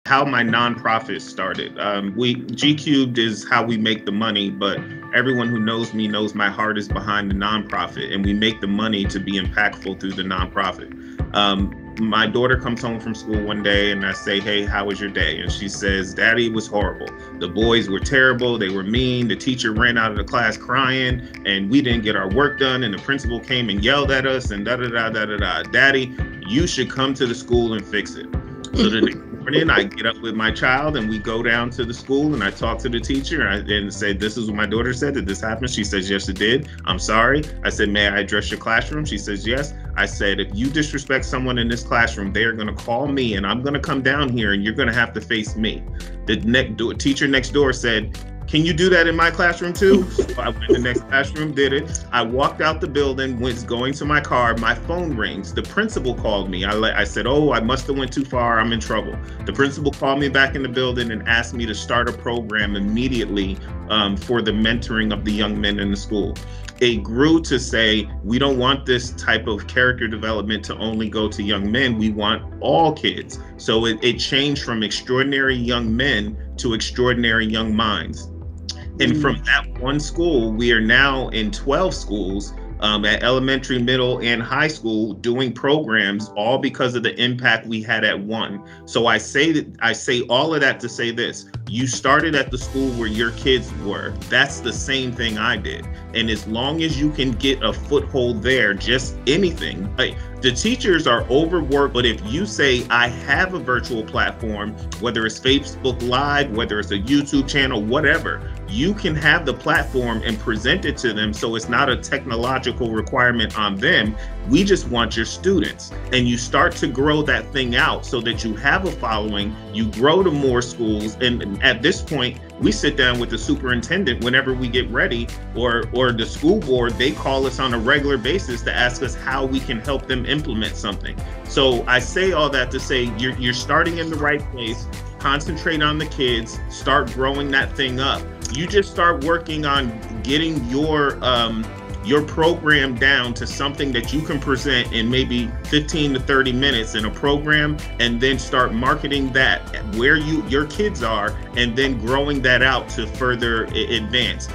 how my nonprofit started. GCubed is how we make the money, but everyone who knows me knows my heart is behind the nonprofit, and we make the money to be impactful through the nonprofit. My daughter comes home from school one day and I say, "Hey, how was your day?" And she says, "Daddy, it was horrible. The boys were terrible. They were mean. The teacher ran out of the class crying and we didn't get our work done. And the principal came and yelled at us and da da da da da da. Daddy, you should come to the school and fix it." So the next morning, I get up with my child and we go down to the school and I talk to the teacher and say, "This is what my daughter said. Did this happen?" She says, "Yes, it did. I'm sorry." I said, "May I address your classroom?" She says, "Yes." I said, "If you disrespect someone in this classroom, they are going to call me and I'm going to come down here and you're going to have to face me." The teacher next door said, "Can you do that in my classroom too?" So I went to the next classroom, did it. I walked out the building, going to my car, my phone rings. The principal called me. I said, "Oh, I must have went too far, I'm in trouble." The principal called me back in the building and asked me to start a program immediately for the mentoring of the young men in the school. It grew to say, we don't want this type of character development to only go to young men, we want all kids. So it changed from extraordinary young men to extraordinary young minds. And from that one school, we are now in 12 schools at elementary, middle, and high school doing programs, all because of the impact we had at one. So I say all of that to say this: you started at the school where your kids were. That's the same thing I did. And as long as you can get a foothold there, just anything, like the teachers are overworked, but if you say, "I have a virtual platform," whether it's Facebook Live, whether it's a YouTube channel, whatever, you can have the platform and present it to them. So it's not a technological requirement on them. We just want your students. And you start to grow that thing out so that you have a following, you grow to more schools. And at this point, we sit down with the superintendent whenever we get ready, or the school board, they call us on a regular basis to ask us how we can help them implement something. So I say all that to say you're starting in the right place. Concentrate on the kids, start growing that thing up. You just start working on getting your program down to something that you can present in maybe 15 to 30 minutes in a program, and then start marketing that where your kids are, and then growing that out to further advance.